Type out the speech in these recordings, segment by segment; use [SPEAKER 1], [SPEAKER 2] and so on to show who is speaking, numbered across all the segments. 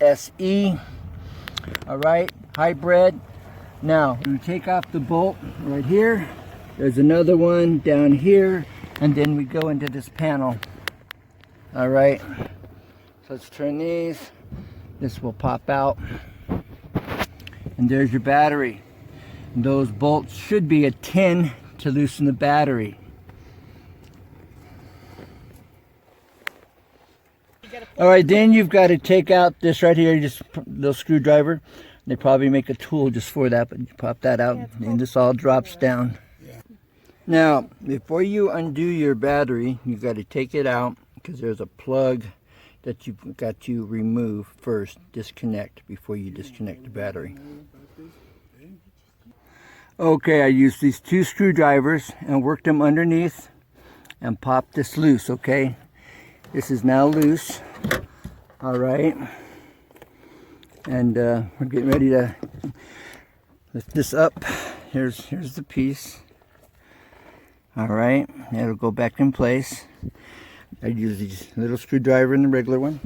[SPEAKER 1] SE. All right, hybrid. Now you take off the bolt right here. There's another one down here, and then we go into this panel. All right, so let's turn these. This will pop out, and there's your battery. And those bolts should be a 10 to loosen the battery. All right, then you've got to take out this right here, just a little screwdriver. They probably make a tool just for that, but you pop that out, and this all drops down. Now, before you undo your battery, you've got to take it out, because there's a plug that you've got to remove first, disconnect, before you disconnect the battery. Okay, I used these 2 screwdrivers and worked them underneath and popped this loose, okay? This is now loose, all right? And we're getting ready to lift this up. Here's the piece. All right, it'll go back in place. I use these little screwdriver and the regular one.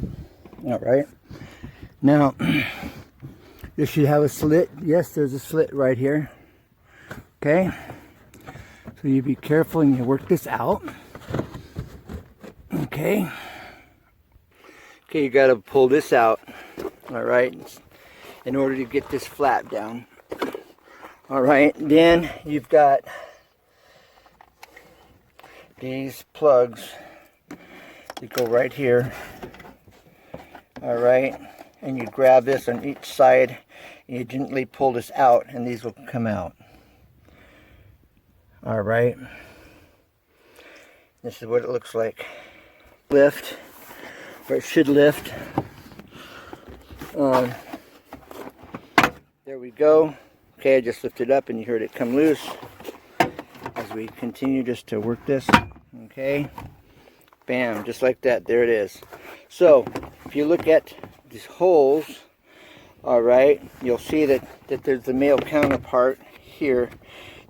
[SPEAKER 1] All right. Now, this should have a slit. Yes, there's a slit right here. Okay. So you be careful and you work this out. Okay. Okay, you got to pull this out. All right, in order to get this flap down. All right, then you've got these plugs that go right here. All right, and you grab this on each side and you gently pull this out, and these will come out. All right, this is what it looks like. Lift, or it should lift. There we go. Okay, I just lifted up and you heard it come loose as we continue just to work this. Okay, bam, just like that. There it is. So if you look at these holes, all right, you'll see that there's the male counterpart here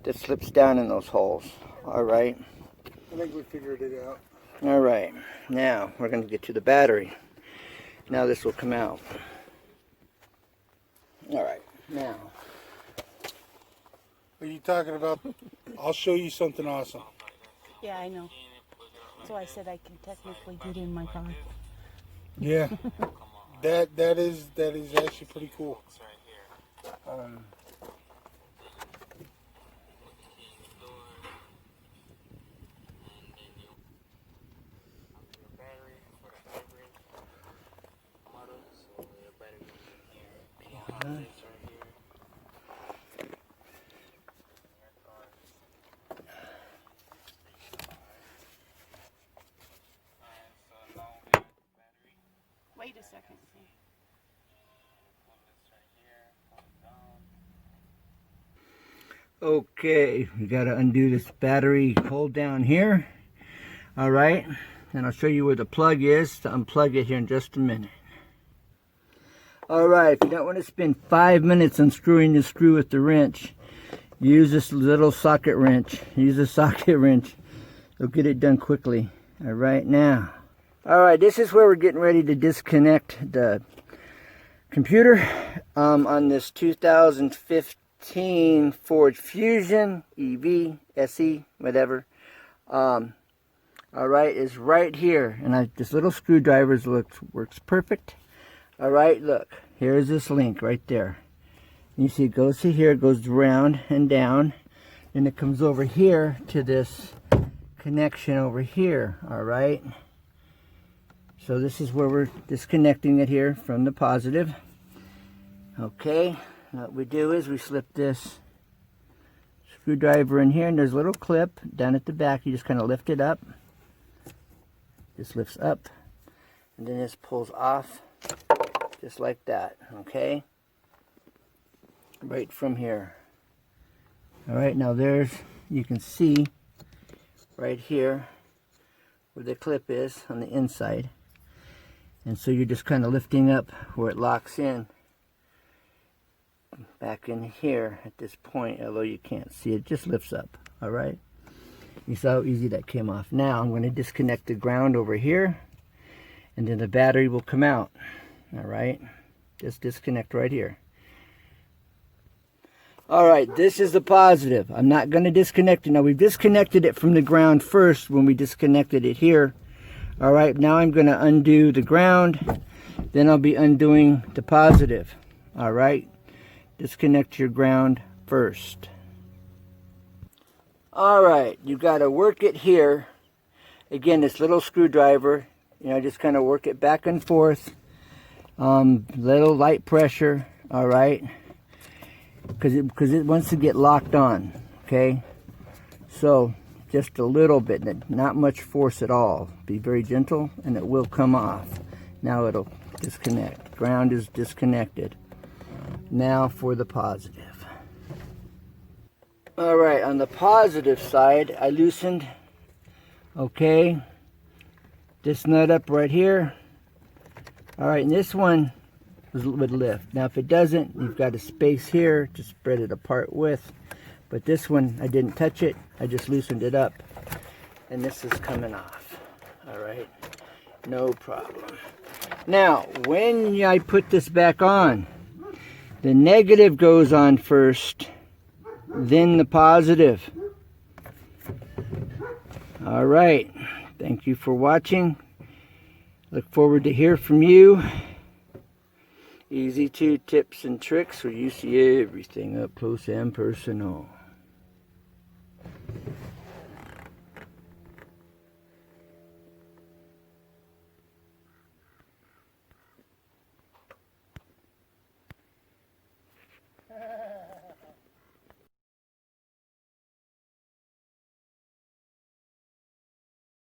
[SPEAKER 1] that slips down in those holes. All right,
[SPEAKER 2] I think we figured it out.
[SPEAKER 1] All right, now we're going to get to the battery. Now this will come out. All right, now.
[SPEAKER 2] What are you talking about? I'll show you something awesome.
[SPEAKER 3] Yeah, I know. So I said I can technically get in my car.
[SPEAKER 2] Yeah, that is actually pretty cool.
[SPEAKER 3] Wait a second.
[SPEAKER 1] Okay, we got to undo this battery hold down here. All right, and I'll show you where the plug is to unplug it here in just a minute. All right, if you don't want to spend 5 minutes unscrewing the screw with the wrench, use this little socket wrench. Use a socket wrench. You'll get it done quickly. All right, now. All right, this is where we're getting ready to disconnect the computer on this 2015 Ford Fusion EV, SE, whatever. All right, is right here, and this little screwdriver works perfect. All right, look, here's this link right there. You see it goes to here, it goes round and down, and it comes over here to this connection over here. All right, so this is where we're disconnecting it here from the positive. Okay, what we do is we slip this screwdriver in here, and there's a little clip down at the back. You just kind of lift it up. This lifts up, and then this pulls off just like that. Okay, right from here. All right, now you can see right here where the clip is on the inside, and so you're just kind of lifting up where it locks in back in here at this point, although you can't see it, just lifts up. All right, you saw how easy that came off. Now I'm going to disconnect the ground over here, and then the battery will come out. All right, Just disconnect right here. Alright, this is the positive. I'm not going to disconnect it. Now we've disconnected it from the ground first when we disconnected it here. Alright, now I'm going to undo the ground. Then I'll be undoing the positive. Alright, disconnect your ground first. Alright, you got to work it here. Again, this little screwdriver, just kind of work it back and forth. Little light pressure, alright, because it wants to get locked on, okay? So, just a little bit, not much force at all. Be very gentle, and it will come off. Now it'll disconnect. Ground is disconnected. Now for the positive. Alright, on the positive side, I loosened, okay, this nut up right here. Alright, and this one would lift. Now if it doesn't, you've got a space here to spread it apart with. But this one, I didn't touch it, I just loosened it up. And this is coming off. Alright, no problem. Now, when I put this back on, the negative goes on first, then the positive. Alright, thank you for watching. Look forward to hear from you. Easy 2 tips and tricks where you see everything up close and personal.